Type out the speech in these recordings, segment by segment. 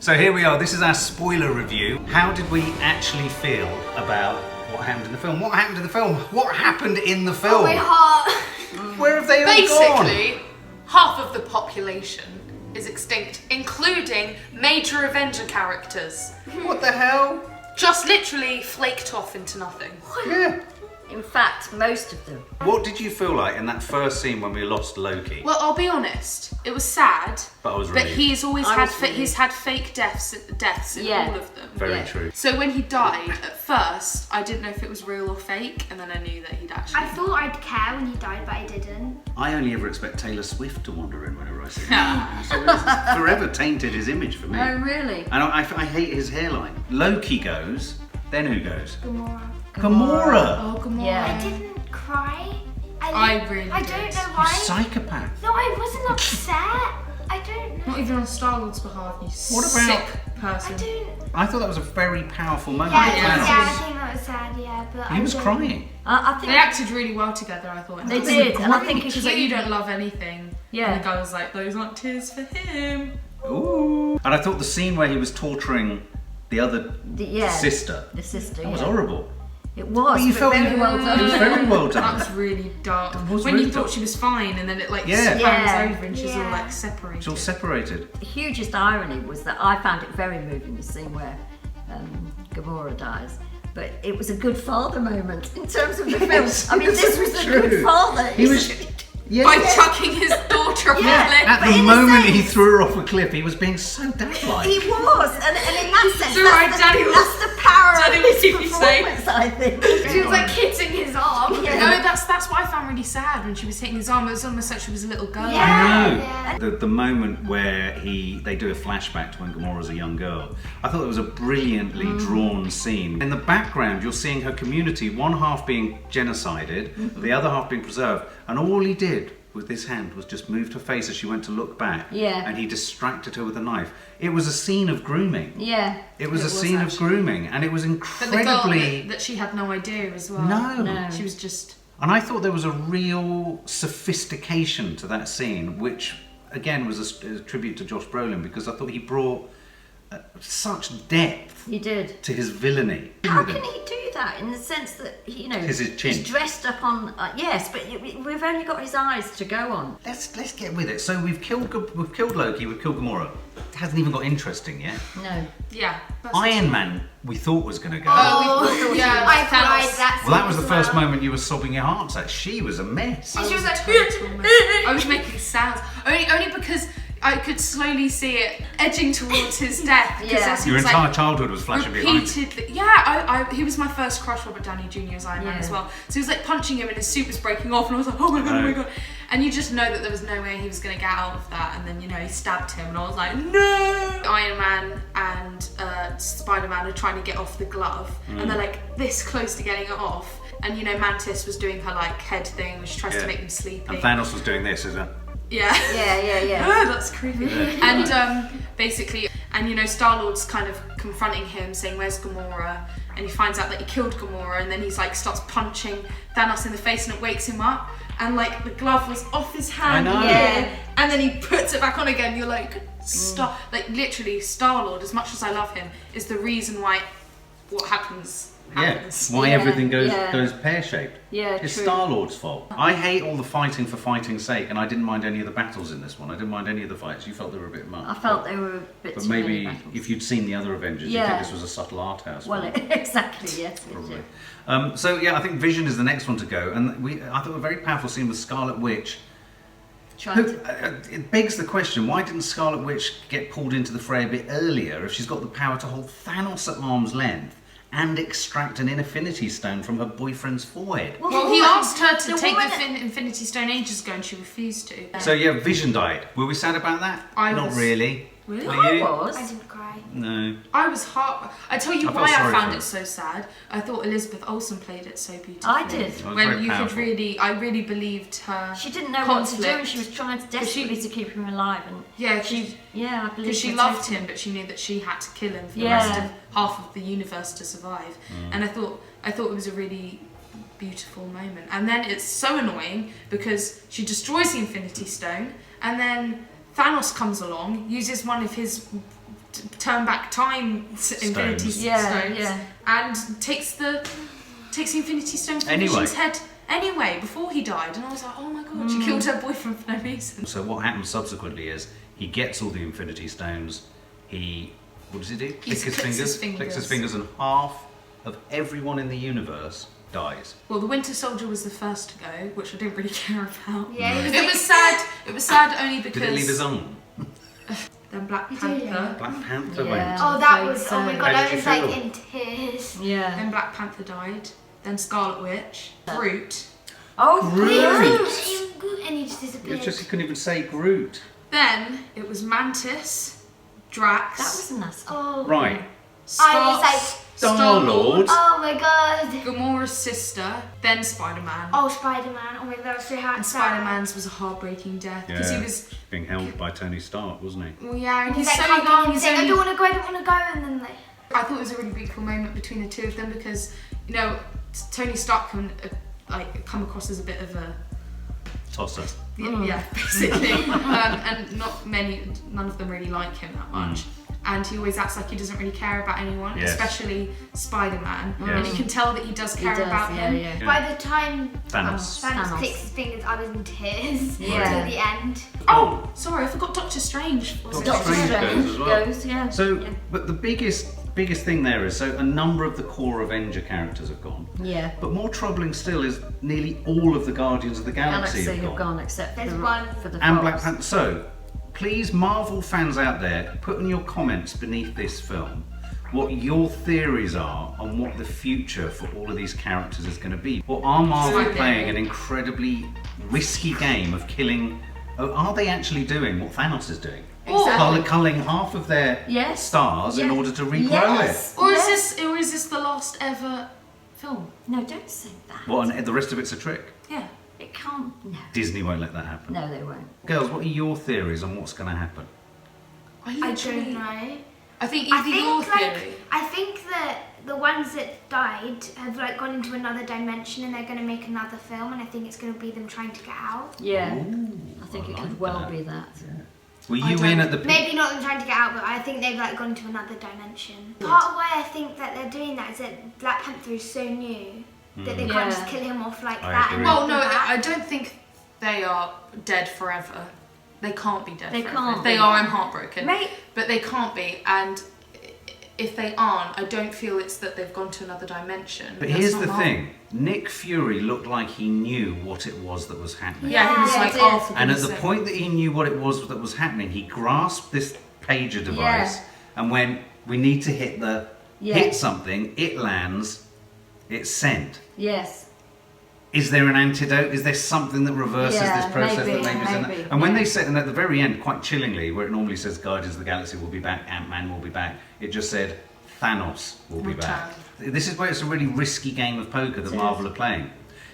So here we are, this is our spoiler review. How did we actually feel about what happened in the film? What happened in the film? What happened in the film? Oh, my heart. Where have they all gone? Basically, half of the population is extinct, including major Avenger characters. What the hell? Just literally flaked off into nothing. Yeah. In fact, most of them. What did you feel like in that first scene when we lost Loki? Well, I'll be honest, it was sad. But I was But relieved. he's always I had was relieved. he's had fake deaths in Yeah. all of them. Very Yeah. true. So when he died, at first, I didn't know if it was real or fake, and then I knew that he'd actually. I thought I'd care when he died, but I didn't. I only ever expect Taylor Swift to wander in whenever I see him. So it's forever tainted his image for me. Oh, really? And I hate his hairline. Loki goes, then who goes? Gamora. Gamora! Oh, Gamora. Yeah. I didn't cry. I really I did. don't know You why. psychopath. No, I wasn't upset. I don't know. Not even on Star-Lord's behalf, you What about- sick I person. don't. I thought that was a very powerful moment. Yeah, with yeah, Thanos. I think that was sad. Yeah, but He was don't- crying. I think They acted really well together, I thought. they did, and I think She it's was like, you don't love anything. Yeah. And the guy was like, those aren't tears for him. Ooh. And I thought the scene where he was torturing the other sister, the sister. that was yeah. horrible. It was. you but felt very it- well done. It was very well That done. was really dark. It was When really you thought dark. she was fine, and then it like Yeah. pans Yeah. over and she's all Yeah. like separated. It's all separated. The hugest irony was that I found it very moving, the scene where Gamora dies. But it was a good father moment in terms of the film. I mean, it's this so was a true. good father. He was. Yeah. By chucking his daughter off Yeah. a cliff. At But the in a moment he sense- threw her off a cliff, he was being so dad-like. He was, and in that sense, So right, Daddy was- that's the power Daddy of was his keeping safe. performance, I think. She was like hitting his arm. Yeah. No, that's what I found really sad when she was hitting his arm. It was almost like she was a little girl. Yeah. I know. Yeah. The moment where they do a flashback to when Gamora's a young girl, I thought it was a brilliantly drawn scene. In the background, you're seeing her community, one half being genocided, the other half being preserved, and all he did with his hand was just moved her face as she went to look back, Yeah. and he distracted her with a knife. It was a scene of grooming. Yeah. It was It a was scene of actually. grooming, and it was But the girl incredibly. that she had no idea as well. No. She was just. And I thought there was a real sophistication to that scene, which again was a tribute to Josh Brolin, because I thought he brought such depth He did. to his villainy. How can he do that in the sense that, you know, His chin. he's dressed up on, yes, but we've only got his eyes to go on. Let's get with it. So we've killed Loki, we've killed Gamora. It hasn't even got interesting yet. No. Yeah. that's Iron Man, we thought was going to go. Oh, yeah. I Thanos. cried that. Well, that was the scene first as well. moment you were sobbing your hearts out. She was a mess. And she was like, I was making sounds only because I could slowly see it edging towards his death. Because Yeah. as he Your was, entire like, childhood was flashing behind you. repeatedly. Yeah, he was my first crush, Robert Downey Jr. as Iron Man Yeah. as well. So he was like punching him and his suit was breaking off, and I was like, oh my god, oh my god. And you just know that there was no way he was going to get out of that, and then he stabbed him, and I was like, no! Iron Man and Spider-Man are trying to get off the glove, and they're like this close to getting it off. And Mantis was doing her like head thing, which tries to make them sleepy. And Thanos was doing this, isn't it? Yeah. Yeah. Oh, that's creepy. And basically, Star-Lord's kind of confronting him, saying, "Where's Gamora?" And he finds out that he killed Gamora, and then he's like starts punching Thanos in the face, and it wakes him up. And like the glove was off his hand, I know. Yeah. and then he puts it back on again. You're like, stop! Like literally, Star-Lord, as much as I love him, is the reason why what happens. Yes, why Yeah, everything goes yeah. pear-shaped. Yeah, It's true. Star-Lord's fault. I hate all the fighting for fighting's sake, and I didn't mind any of the battles in this one. I didn't mind any of the fights. You felt they were a bit much. I felt they were a bit But too many maybe battles. if you'd seen the other Avengers, you'd Yeah. think this was a subtle art house. Well, film. exactly, yes. Probably. So yeah, I think Vision is the next one to go, and I thought a very powerful scene with Scarlet Witch. Trying to... It begs the question: why didn't Scarlet Witch get pulled into the fray a bit earlier if she's got the power to hold Thanos at arm's length and extract an Infinity Stone from her boyfriend's forehead? Well, he asked her to the take woman- the Infinity Stone ages ago, and she refused to. So yeah, Vision died. Were we sad about that? I Not was. really. Really? Were I you? was. I didn't cry. No. I was heart. I tell you I felt why I sorry found for it so sad. I thought Elizabeth Olsen played it so beautifully. I did. It was When very you powerful. could really, I really believed her. She didn't know what to do, conflict. and she was trying desperately to keep him alive. And Yeah, yeah, I believe because she her loved totally. him, but she knew that she had to kill him for the Yeah. rest of half of the universe to survive. And I thought it was a really beautiful moment. And then it's so annoying because she destroys the Infinity Stone, and then Thanos comes along, uses one of his turn back time Infinity Stones, and takes the Infinity Stone from Vision's head anyway before he died, and I was like, oh my god, she killed her boyfriend for no reason. So what happens subsequently is he gets all the Infinity Stones. What does he do? Clicks his fingers, and half of everyone in the universe dies. Well, the Winter Soldier was the first to go, which I didn't really care about. Yeah, it was sad. It was sad only because. Did it leave his own? Then Black Panther. Black Panther went. Oh, that was. Oh my How god, did I you was like feel? in tears. Yeah. Then Black Panther died. Then Scarlet Witch. Groot. Oh, Groot! And he just disappeared. He couldn't even say Groot. Then it was Mantis, Drax. that was nasty. Oh. Right. I was like, Star-Lord. oh my god. Gamora's sister. Then Spider-Man. Oh, Spider-Man. Oh my god, that was so hard. And Spider-Man's was a heartbreaking death because he was being held by Tony Stark, wasn't he? well, yeah, and He's he's like, so young. he's like, I don't want to go, I don't want to go, and then like. I thought it was a really beautiful moment between the two of them because Tony Stark can like come across as a bit of a Tosser. yeah, basically, and none of them really like him that much. And he always acts like he doesn't really care about anyone, especially Spider-Man. And you can tell that he does care about him. Yeah. By the time Thanos. Thanos clicks his fingers, I was in tears till Yeah. the end. Oh, sorry, I forgot Doctor Strange. Doctor Strange goes as well. Yeah. So, but the biggest thing there is, so a number of the core Avenger characters have gone. Yeah. But more troubling still is nearly all of the Guardians of the Galaxy have gone. except There's for one. the And Fox. Black Panther. So, please, Marvel fans out there, put in your comments beneath this film what your theories are on what the future for all of these characters is going to be. Or are Marvel playing an incredibly risky game of killing? Or are they actually doing what Thanos is doing? Exactly. Culling half of their stars in order to regrow it. Or is this the last ever film? No, don't say that. What, and the rest of it's a trick? Yeah. It can't. No. Disney won't let that happen. No, they won't. Girls, what are your theories on what's going to happen? I don't know. I think I either think your like theory. I think that the ones that died have like gone into another dimension and they're going to make another film, and I think it's going to be them trying to get out. Yeah. Ooh, I think it like could well that. be that. Were you in at the Maybe not them trying to get out, but I think they've like gone to another dimension. Part of why I think that they're doing that is that Black Panther is so new that they can't just kill him off like I that. agree. And Well, no, come back. I don't think they are dead forever. They can't be dead They forever. can't If they be. are, I'm heartbroken. Mate. But they can't be, and if they aren't, I don't feel it's that they've gone to another dimension. But That's here's not the Marvel. thing. Nick Fury looked like he knew what it was that was happening. Yeah, he was Yeah, like, it oh, is. for And at goodness the sake. point that he knew what it was that was happening, he grasped this pager device and went, we need to hit something, it lands, it's sent. Yes. Is there an antidote? Is there something that reverses this process maybe, that maybe is in maybe, that? And when yeah. they said, and at the very end, quite chillingly, where it normally says Guardians of the Galaxy will be back, Ant-Man will be back, it just said Thanos will be back. This is where it's a really risky game of poker that Marvel are playing.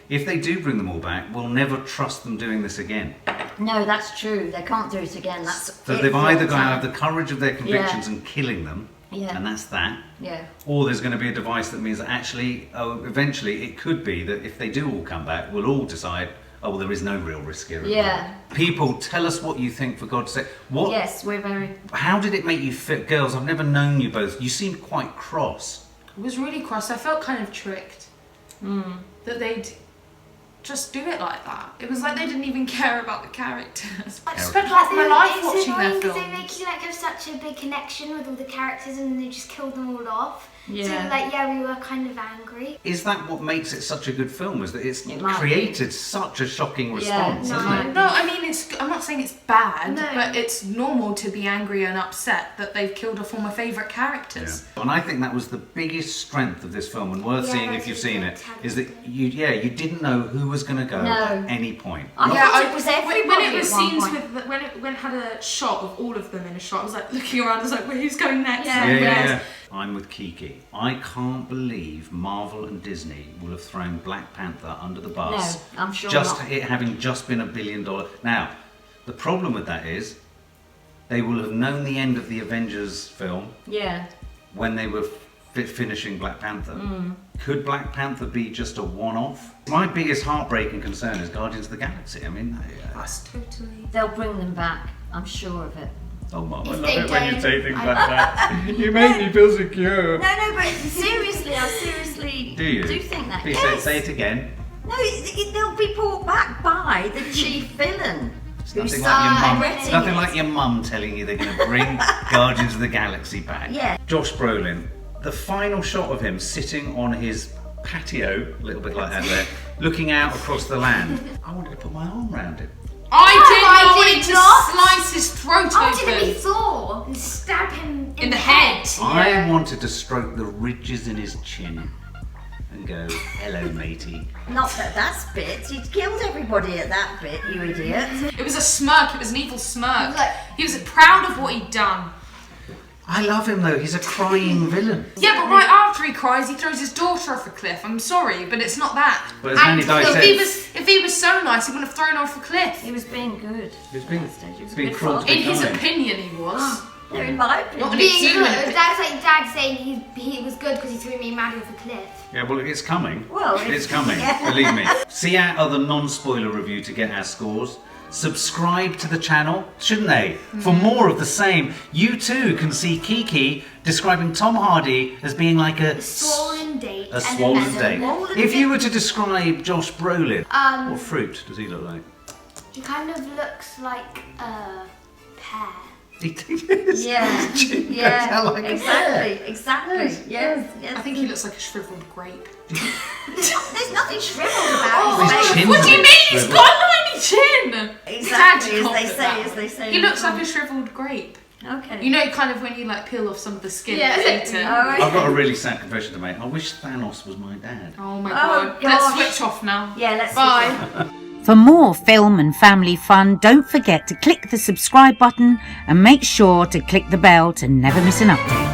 If they do bring them all back, we'll never trust them doing this again. No, that's true. They can't do it again. That's So it they've for either all got to have time. the courage of their convictions and killing them, Yeah. and that's that. Yeah. Or there's going to be a device that means that actually, eventually, it could be that if they do all come back, we'll all decide, oh, well, there is no real risk here. Yeah. People, tell us what you think, for God's sake. What? Yes, we're very. How did it make you feel? Girls, I've never known you both. You seemed quite cross. I was really cross. I felt kind of tricked that they'd just do it like that. It was like they didn't even care about the characters. I spent half my life watching their It's films. they make you like have such a big connection with all the characters, and then they just kill them all off. Yeah. So like, yeah, we were kind of angry. Is that what makes it such a good film? Is that it's It might created such a shocking response, no. hasn't it? No, I mean, I'm not saying it's bad, No. but it's normal to be angry and upset that they've killed off all my favourite characters. Yeah. And I think that was the biggest strength of this film, and worth Yeah, seeing that's if you've a seen good it, tag. is that you didn't know who was going to go No. at any point. I thought it was everybody when it was at one scenes point. with when it had a shot of all of them in a shot, I was like looking around. I was like, well, who's going next? Yeah. I'm with Kiki. I can't believe Marvel and Disney will have thrown Black Panther under the bus. No, I'm sure just not. it having just been $1 billion. Now, the problem with that is they will have known the end of the Avengers film Yeah. when they were finishing Black Panther. Could Black Panther be just a one-off? My biggest heartbreak and concern is Guardians of the Galaxy. I mean, That's totally. They'll bring them back. I'm sure of it. Oh, Mum, I If love they it when you don't, say things I- like that. You make me feel secure. No, but seriously, I seriously Do you? think that. Please Yes. say it again. No, they'll be brought back by the chief villain. It's nothing Who's like your mum. regretting It's nothing it. like your mum telling you they're going to bring Guardians of the Galaxy back. Yeah. Josh Brolin, the final shot of him sitting on his patio, a little bit like that there, looking out across the land. I wanted to put my arm around him. I wanted did to not. slice his throat I wanted to be open. Thor and stab him In the head. I wanted to stroke the ridges in his chin and go, hello, matey. Not that that's bit. He killed everybody at that bit, you idiot. It was a smirk. It was an evil smirk. Like- He was proud of what he'd done. I love him though, he's a crying villain. Yeah, but right after he cries, he throws his daughter off a cliff. I'm sorry, but it's not that. But as Manny Dye If he was so nice, he wouldn't have thrown her off a cliff. He was being good. He's been, He was a been good cruel father. to In his kind. opinion, he was. No, in my opinion. Not in Being his good. opinion. That's like Dad saying he was good because he threw me and Maddie off a cliff. Yeah, well, it's coming. Well, it's coming, yeah. believe me. See our other non-spoiler review to get our scores. Subscribe to the channel, shouldn't they? For more of the same. You too can see Kiki describing Tom Hardy as being like a Swollen date. a and swollen medal. date. Swollen If date. you were to describe Josh Brolin, Um, what fruit does he look like? He kind of looks like a pear. He is. Yeah, His chin goes yeah, out like a pear. exactly. Yes. I think he looks like a shriveled grape. There's nothing shriveled about His his face. chin What do you looks mean? He's shriveled. got a liney chin. Exactly, His as dad they called it say, that. as they say. He looks like a shriveled grape. Okay. You know, kind of when you like peel off some of the skin Yeah, and eat it. Oh, I've got a really sad confession to make. I wish Thanos was my dad. Oh my Oh, god. Let's gosh. switch off now. Yeah, let's Bye. For more film and family fun, don't forget to click the subscribe button and make sure to click the bell to never miss an update.